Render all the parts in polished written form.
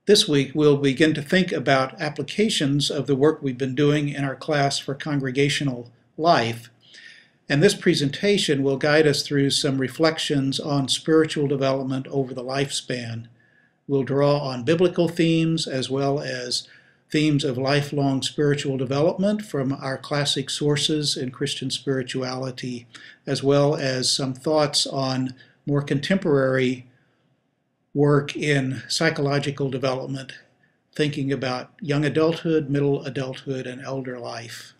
This week, we'll begin to think about applications of the work we've been doing in our class for congregational life. And this presentation will guide us through some reflections on spiritual development over the lifespan. We'll draw on biblical themes as well as themes of lifelong spiritual development from our classic sources in Christian spirituality, as well as some thoughts on more contemporary work in psychological development, thinking about young adulthood, middle adulthood, and elder life.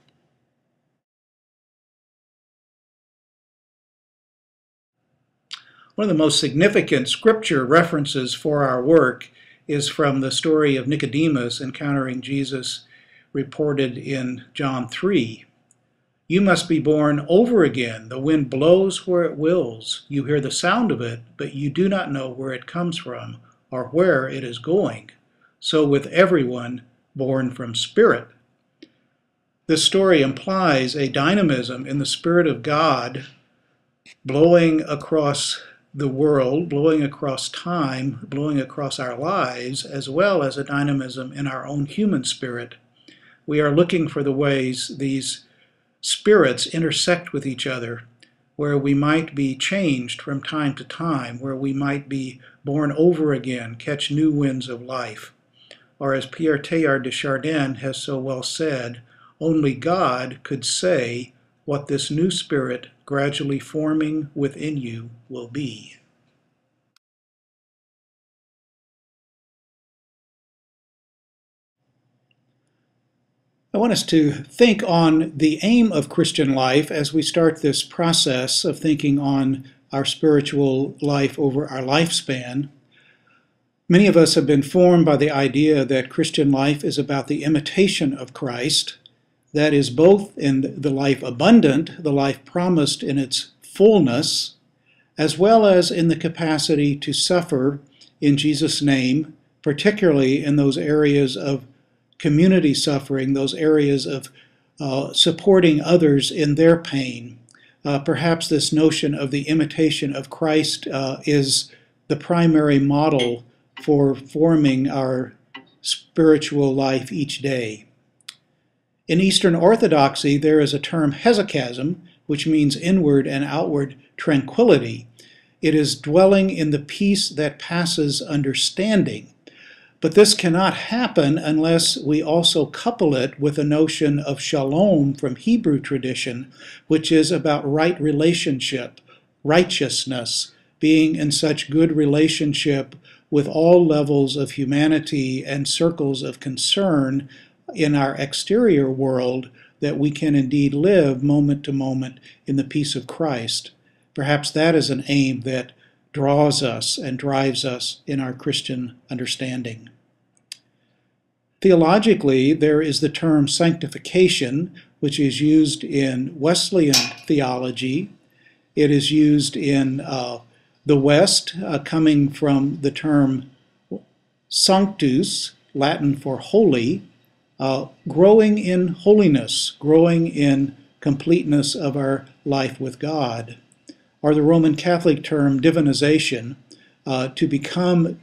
One of the most significant scripture references for our work is from the story of Nicodemus encountering Jesus, reported in John 3. You must be born over again. The wind blows where it wills. You hear the sound of it, but you do not know where it comes from or where it is going. So with everyone born from spirit. This story implies a dynamism in the Spirit of God blowing across the world, blowing across time, blowing across our lives, as well as a dynamism in our own human spirit. We are looking for the ways these spirits intersect with each other, where we might be changed from time to time, where we might be born over again, catch new winds of life. Or as Pierre Teilhard de Chardin has so well said, only God could say what this new spirit gradually forming within you will be. I want us to think on the aim of Christian life as we start this process of thinking on our spiritual life over our lifespan. Many of us have been formed by the idea that Christian life is about the imitation of Christ. That is both in the life abundant, the life promised in its fullness, as well as in the capacity to suffer in Jesus' name, particularly in those areas of community suffering, those areas of supporting others in their pain. Perhaps this notion of the imitation of Christ is the primary model for forming our spiritual life each day. In Eastern Orthodoxy, there is a term hesychasm, which means inward and outward tranquility. It is dwelling in the peace that passes understanding. But this cannot happen unless we also couple it with a notion of shalom from Hebrew tradition, which is about right relationship, righteousness, being in such good relationship with all levels of humanity and circles of concern in our exterior world, that we can indeed live moment to moment in the peace of Christ. Perhaps that is an aim that draws us and drives us in our Christian understanding. Theologically, there is the term sanctification, which is used in Wesleyan theology. It is used in the West, coming from the term sanctus, Latin for holy, growing in holiness, growing in completeness of our life with God. Or the Roman Catholic term divinization, to become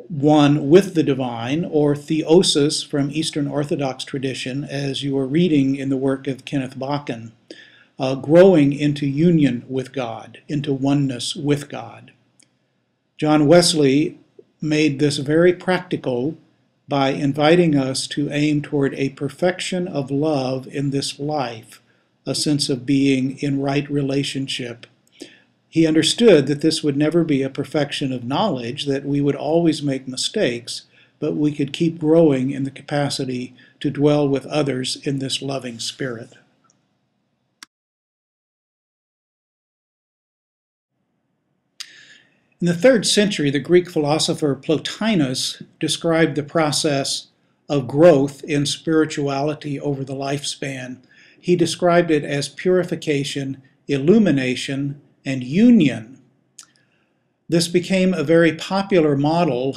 one with the divine, or theosis from Eastern Orthodox tradition, as you are reading in the work of Kenneth Bachan, growing into union with God, into oneness with God. John Wesley made this very practical by inviting us to aim toward a perfection of love in this life, a sense of being in right relationship. He understood that this would never be a perfection of knowledge, that we would always make mistakes, but we could keep growing in the capacity to dwell with others in this loving spirit. In the 3rd century, the Greek philosopher Plotinus described the process of growth in spirituality over the lifespan. He described it as purification, illumination, and union. This became a very popular model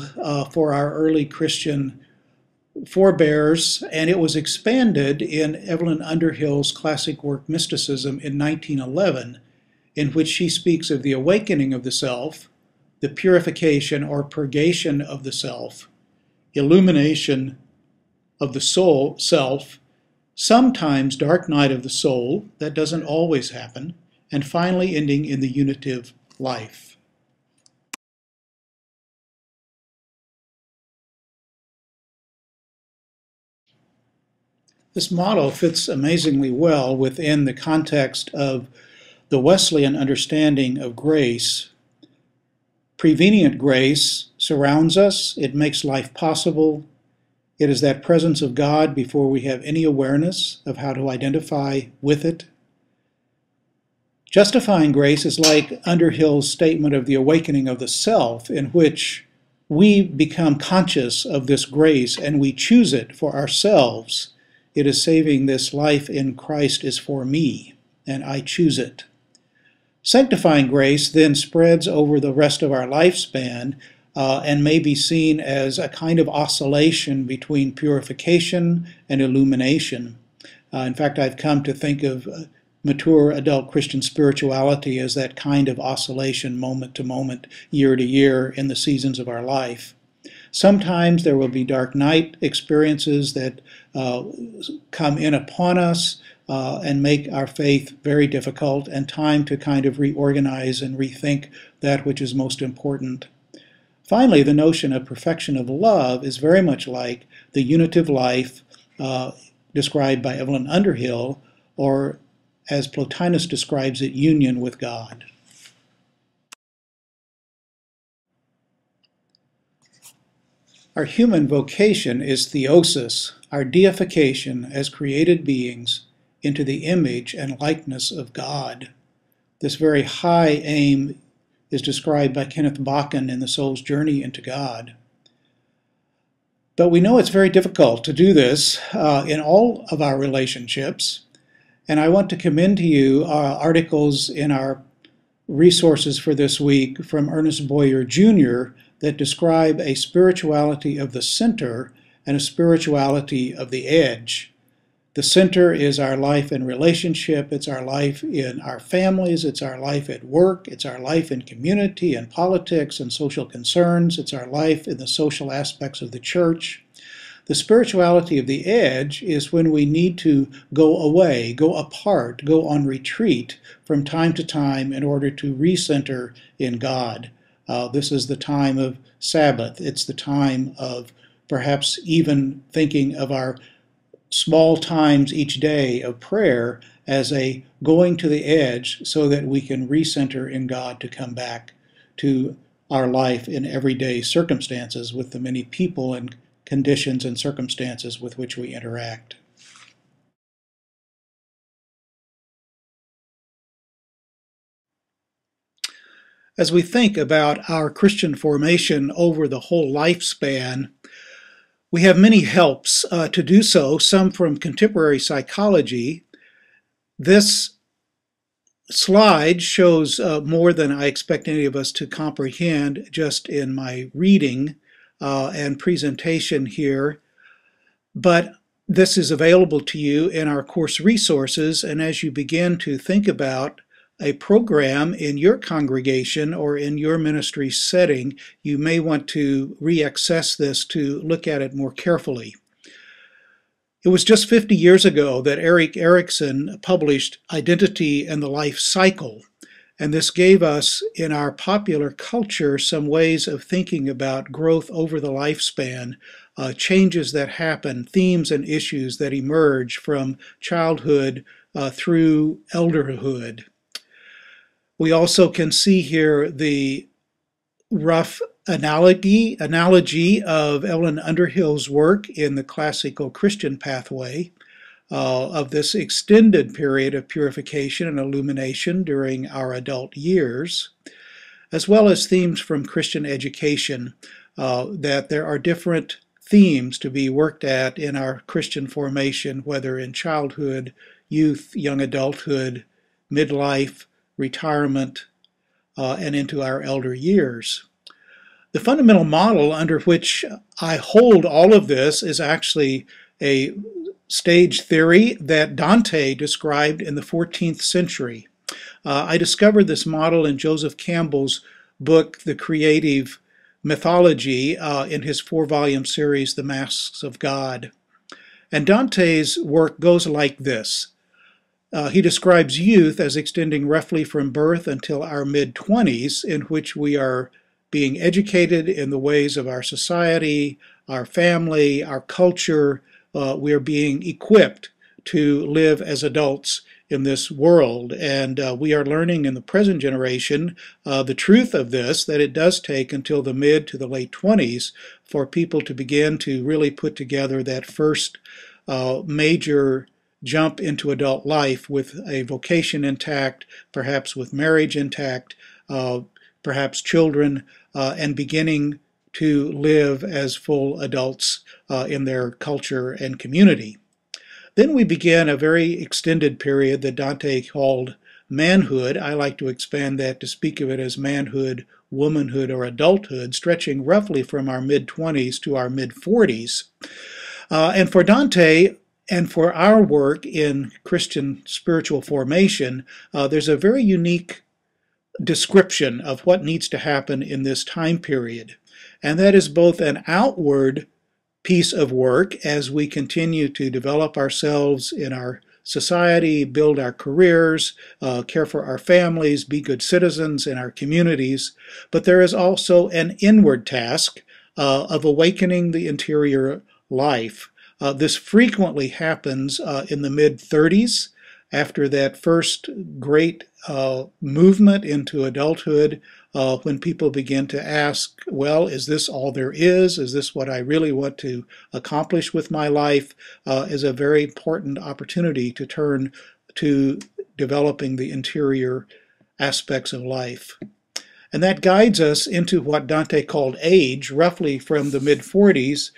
for our early Christian forebears, and it was expanded in Evelyn Underhill's classic work Mysticism in 1911, in which she speaks of the awakening of the self, the purification or purgation of the self, illumination of the soul, self, sometimes dark night of the soul, that doesn't always happen, and finally ending in the unitive life. This model fits amazingly well within the context of the Wesleyan understanding of grace. Prevenient grace surrounds us, it makes life possible. It is that presence of God before we have any awareness of how to identify with it. Justifying grace is like Underhill's statement of the awakening of the self, in which we become conscious of this grace and we choose it for ourselves. It is saving this life in Christ is for me, and I choose it. Sanctifying grace then spreads over the rest of our lifespan and may be seen as a kind of oscillation between purification and illumination. In fact, I've come to think of mature adult Christian spirituality as that kind of oscillation moment to moment, year to year in the seasons of our life. Sometimes there will be dark night experiences that come in upon us and make our faith very difficult, and time to kind of reorganize and rethink that which is most important. Finally, the notion of perfection of love is very much like the unitive life described by Evelyn Underhill, or as Plotinus describes it, union with God. Our human vocation is theosis, our deification as created beings into the image and likeness of God. This very high aim is described by Kenneth Bakken in The Soul's Journey into God. But we know it's very difficult to do this in all of our relationships, and I want to commend to you articles in our resources for this week from Ernest Boyer Jr. that describe a spirituality of the center and a spirituality of the edge. The center is our life in relationship, it's our life in our families, it's our life at work, it's our life in community and politics and social concerns, it's our life in the social aspects of the church. The spirituality of the edge is when we need to go away, go apart, go on retreat from time to time in order to recenter in God. This is the time of Sabbath. It's the time of perhaps even thinking of our small times each day of prayer as a going to the edge so that we can recenter in God to come back to our life in everyday circumstances with the many people and conditions and circumstances with which we interact. As we think about our Christian formation over the whole lifespan, we have many helps to do so, some from contemporary psychology. This slide shows more than I expect any of us to comprehend just in my reading and presentation here, but this is available to you in our course resources, and as you begin to think about a program in your congregation or in your ministry setting, you may want to reaccess this to look at it more carefully. It was just 50 years ago that Erik Erikson published Identity and the Life Cycle, and this gave us, in our popular culture, some ways of thinking about growth over the lifespan, changes that happen, themes and issues that emerge from childhood through elderhood. We also can see here the rough analogy of Evelyn Underhill's work in the classical Christian pathway of this extended period of purification and illumination during our adult years, as well as themes from Christian education, that there are different themes to be worked at in our Christian formation, whether in childhood, youth, young adulthood, midlife, retirement, and into our elder years. The fundamental model under which I hold all of this is actually a stage theory that Dante described in the 14th century. I discovered this model in Joseph Campbell's book, The Creative Mythology, in his 4-volume series, The Masks of God. And Dante's work goes like this. He describes youth as extending roughly from birth until our mid-20s, in which we are being educated in the ways of our society, our family, our culture. We are being equipped to live as adults in this world. And we are learning in the present generation the truth of this, that it does take until the mid to the late 20s for people to begin to really put together that first major jump into adult life with a vocation intact, perhaps with marriage intact, perhaps children, and beginning to live as full adults in their culture and community. Then we begin a very extended period that Dante called manhood. I like to expand that to speak of it as manhood, womanhood, or adulthood, stretching roughly from our mid-20s to our mid-40s. And for Dante, and for our work in Christian spiritual formation, there's a very unique description of what needs to happen in this time period. And that is both an outward piece of work as we continue to develop ourselves in our society, build our careers, care for our families, be good citizens in our communities. But there is also an inward task of awakening the interior life. This frequently happens in the mid-30s, after that first great movement into adulthood, when people begin to ask, well, is this all there is? Is this what I really want to accomplish with my life? Is a very important opportunity to turn to developing the interior aspects of life. And that guides us into what Dante called age, roughly from the mid-40s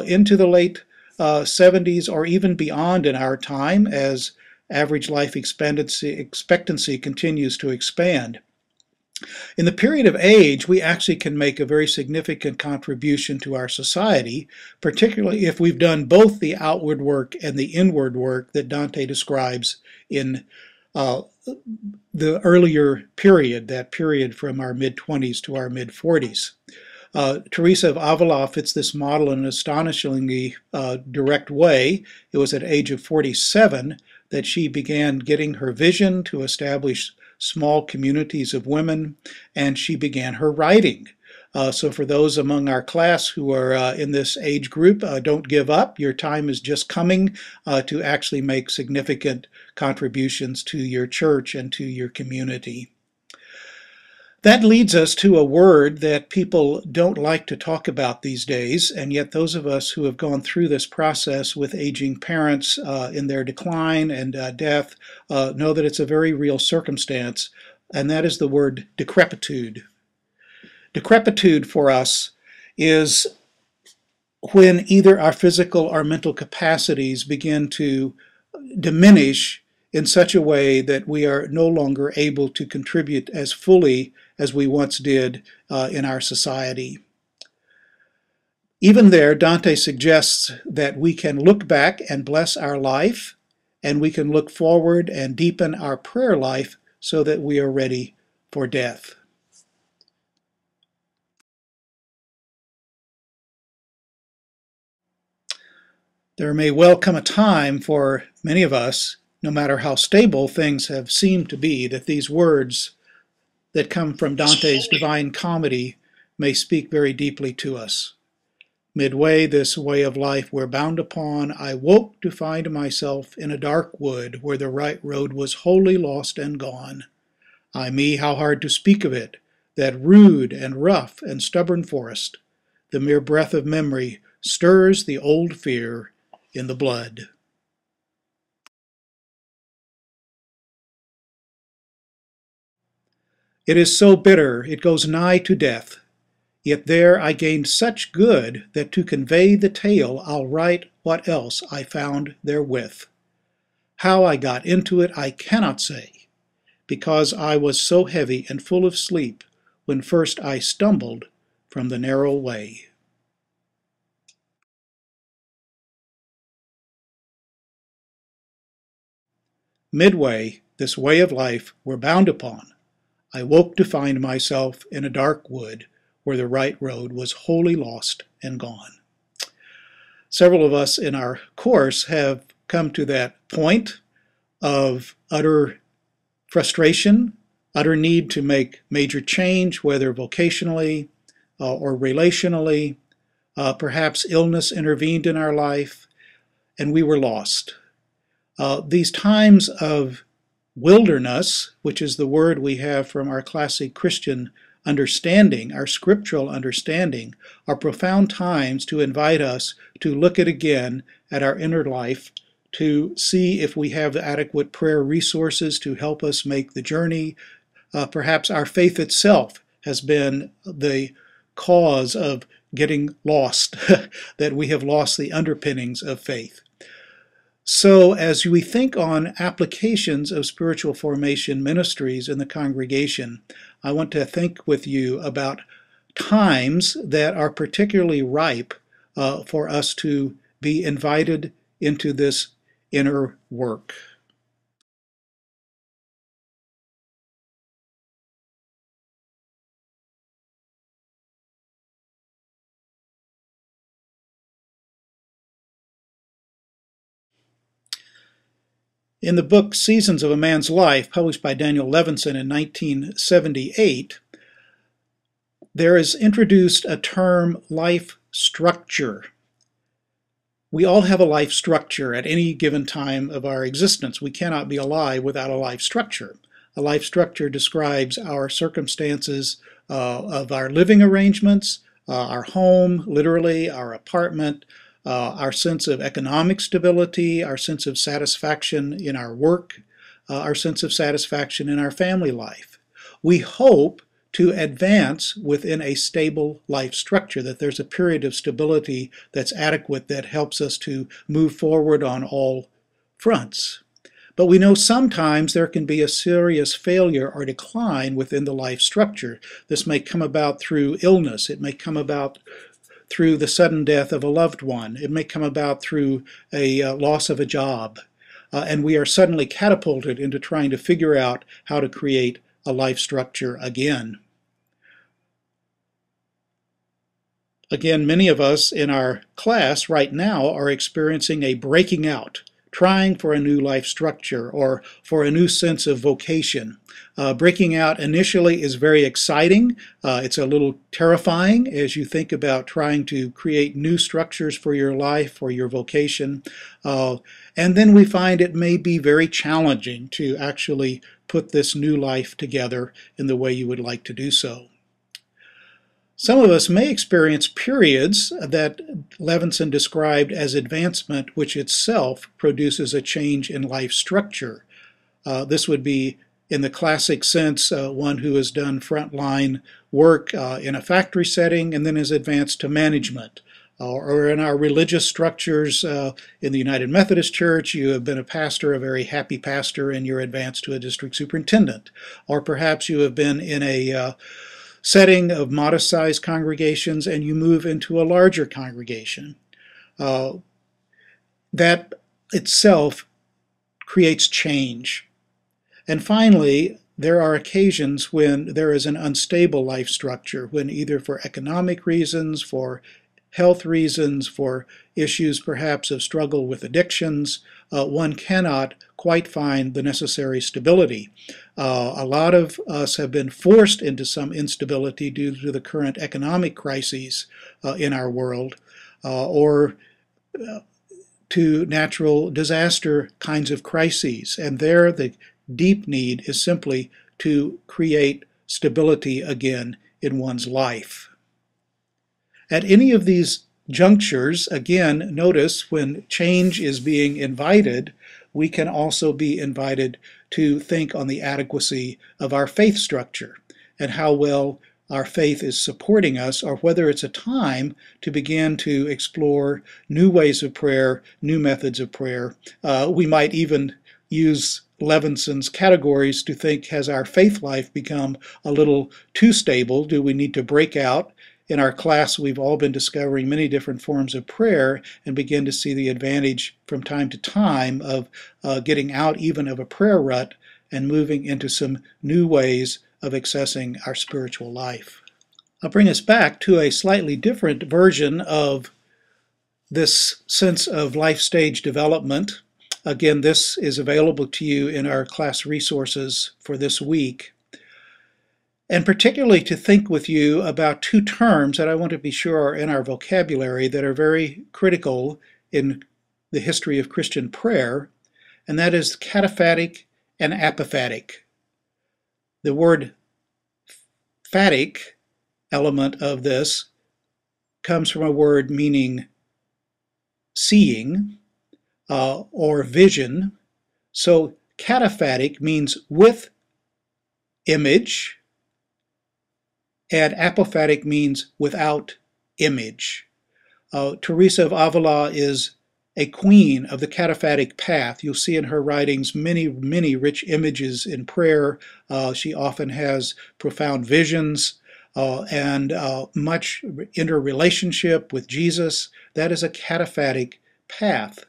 into the late 70s, or even beyond in our time, as average life expectancy continues to expand. In the period of age, we actually can make a very significant contribution to our society, particularly if we've done both the outward work and the inward work that Dante describes in the earlier period, that period from our mid-20s to our mid-40s. Teresa of Avila fits this model in an astonishingly direct way. It was at the age of 47 that she began getting her vision to establish small communities of women, and she began her writing. So for those among our class who are in this age group, don't give up. Your time is just coming to actually make significant contributions to your church and to your community. That leads us to a word that people don't like to talk about these days, and yet those of us who have gone through this process with aging parents in their decline and death know that it's a very real circumstance, and that is the word decrepitude. Decrepitude for us is when either our physical or mental capacities begin to diminish in such a way that we are no longer able to contribute as fully as we once did in our society. Even there, Dante suggests that we can look back and bless our life, and we can look forward and deepen our prayer life so that we are ready for death. There may well come a time for many of us, no matter how stable things have seemed to be, that these words that come from Dante's Divine Comedy may speak very deeply to us. Midway this way of life we're bound upon, I woke to find myself in a dark wood where the right road was wholly lost and gone. Ay me, how hard to speak of it, that rude and rough and stubborn forest. The mere breath of memory stirs the old fear in the blood. It is so bitter, it goes nigh to death. Yet there I gained such good that to convey the tale I'll write what else I found therewith. How I got into it I cannot say, because I was so heavy and full of sleep when first I stumbled from the narrow way. Midway, this way of life we're bound upon. I woke to find myself in a dark wood where the right road was wholly lost and gone. Several of us in our course have come to that point of utter frustration, utter need to make major change, whether vocationally or relationally. Perhaps illness intervened in our life, and we were lost. These times of wilderness, which is the word we have from our classic Christian understanding, our scriptural understanding, are profound times to invite us to look again at our inner life, to see if we have adequate prayer resources to help us make the journey. Perhaps our faith itself has been the cause of getting lost, that we have lost the underpinnings of faith. So as we think on applications of spiritual formation ministries in the congregation, I want to think with you about times that are particularly ripe for us to be invited into this inner work. In the book Seasons of a Man's Life, published by Daniel Levinson in 1978, there is introduced a term, life structure. We all have a life structure at any given time of our existence. We cannot be alive without a life structure. A life structure describes our circumstances of our living arrangements, our home, literally, our apartment, our sense of economic stability, our sense of satisfaction in our work, our sense of satisfaction in our family life. We hope to advance within a stable life structure, that there's a period of stability that's adequate that helps us to move forward on all fronts. But we know sometimes there can be a serious failure or decline within the life structure. This may come about through illness. It may come about through the sudden death of a loved one. It may come about through a loss of a job. And we are suddenly catapulted into trying to figure out how to create a life structure again. Again, many of us in our class right now are experiencing a breaking out, trying for a new life structure or for a new sense of vocation. Breaking out initially is very exciting. It's a little terrifying as you think about trying to create new structures for your life, for your vocation. And then we find it may be very challenging to actually put this new life together in the way you would like to do so. Some of us may experience periods that Levinson described as advancement, which itself produces a change in life structure. This would be, in the classic sense, one who has done frontline work in a factory setting and then has advanced to management. Or in our religious structures in the United Methodist Church, you have been a pastor, a very happy pastor, and you're advanced to a district superintendent. Or perhaps you have been in a setting of modest-sized congregations and you move into a larger congregation. That itself creates change. And finally, there are occasions when there is an unstable life structure, when either for economic reasons, for health reasons, for issues perhaps of struggle with addictions, one cannot quite find the necessary stability. A lot of us have been forced into some instability due to the current economic crises in our world, or to natural disaster kinds of crises. And there the deep need is simply to create stability again in one's life. At any of these junctures, again, notice when change is being invited, we can also be invited to think on the adequacy of our faith structure and how well our faith is supporting us, or whether it's a time to begin to explore new ways of prayer, new methods of prayer. We might even use Levinson's categories to think, has our faith life become a little too stable? Do we need to break out? In our class, we've all been discovering many different forms of prayer and begin to see the advantage from time to time of getting out even of a prayer rut and moving into some new ways of accessing our spiritual life. I'll bring us back to a slightly different version of this sense of life stage development. Again, this is available to you in our class resources for this week. And particularly to think with you about two terms that I want to be sure are in our vocabulary that are very critical in the history of Christian prayer, and that is cataphatic and apophatic. The word phatic element of this comes from a word meaning seeing or vision. So cataphatic means with image, and apophatic means without image. Teresa of Avila is a queen of the cataphatic path. You'll see in her writings many, many rich images in prayer. She often has profound visions and much interrelationship with Jesus. That is a cataphatic path.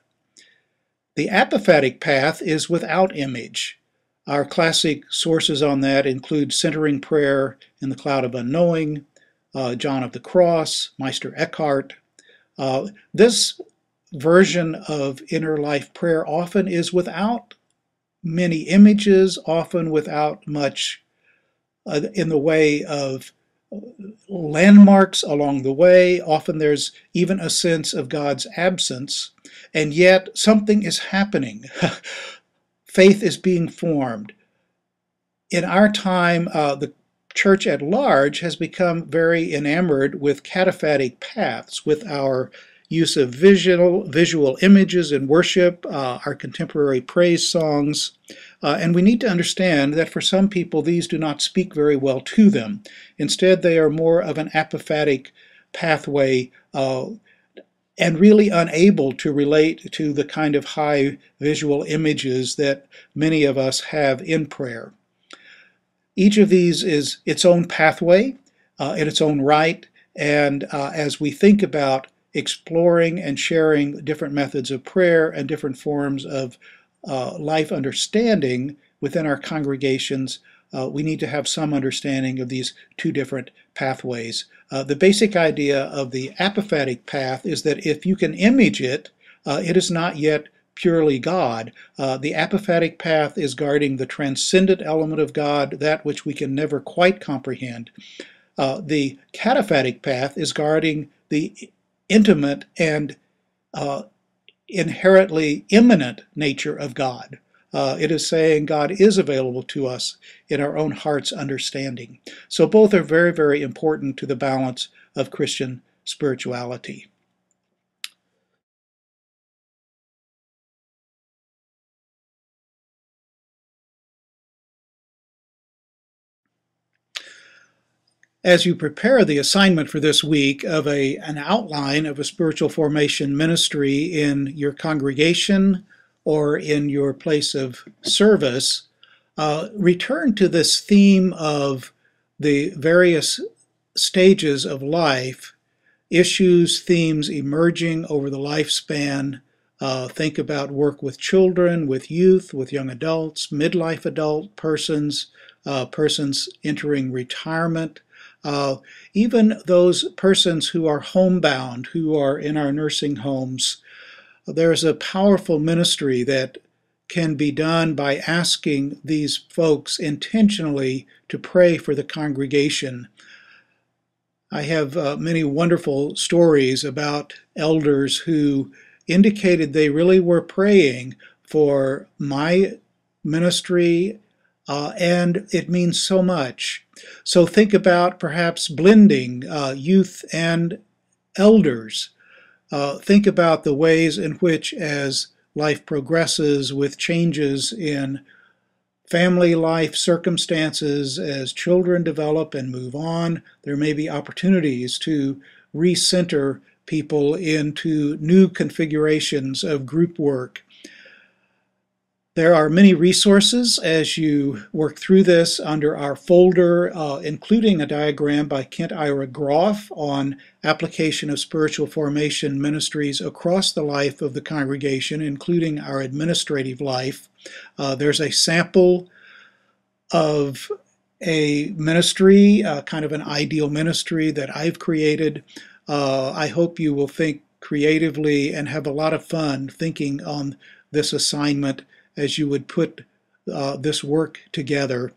The apophatic path is without image. Our classic sources on that include Centering Prayer in the Cloud of Unknowing, John of the Cross, Meister Eckhart. This version of inner life prayer often is without many images, often without much in the way of landmarks along the way. Often there's even a sense of God's absence, and yet something is happening. Faith is being formed. In our time, the church at large has become very enamored with cataphatic paths, with our use of visual images in worship, our contemporary praise songs. And we need to understand that for some people these do not speak very well to them. Instead, they are more of an apophatic pathway and really unable to relate to the kind of high visual images that many of us have in prayer. Each of these is its own pathway in its own right, and as we think about exploring and sharing different methods of prayer and different forms of life understanding within our congregations, we need to have some understanding of these two different pathways. The basic idea of the apophatic path is that if you can image it, it is not yet purely God. The apophatic path is guarding the transcendent element of God, that which we can never quite comprehend. The cataphatic path is guarding the intimate and inherently immanent nature of God. It is saying God is available to us in our own heart's understanding. So both are very, very important to the balance of Christian spirituality. As you prepare the assignment for this week of an outline of a spiritual formation ministry in your congregation or in your place of service, return to this theme of the various stages of life, issues, themes emerging over the lifespan. Think about work with children, with youth, with young adults, midlife adult persons, persons entering retirement, even those persons who are homebound, who are in our nursing homes. There's a powerful ministry that can be done by asking these folks intentionally to pray for the congregation. I have many wonderful stories about elders who indicated they really were praying for my ministry, and it means so much. So think about perhaps blending youth and elders. Think about the ways in which, as life progresses with changes in family life circumstances, as children develop and move on, there may be opportunities to recenter people into new configurations of group work. There are many resources as you work through this under our folder, including a diagram by Kent Ira Groff on application of spiritual formation ministries across the life of the congregation, including our administrative life. There's a sample of a ministry, kind of an ideal ministry that I've created. I hope you will think creatively and have a lot of fun thinking on this assignment as you would put this work together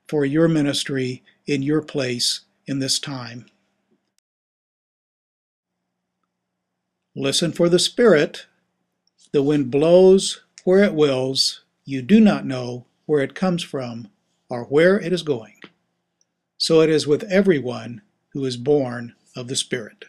for your ministry in your place in this time. Listen for the Spirit. The wind blows where it wills. You do not know where it comes from or where it is going. So it is with everyone who is born of the Spirit.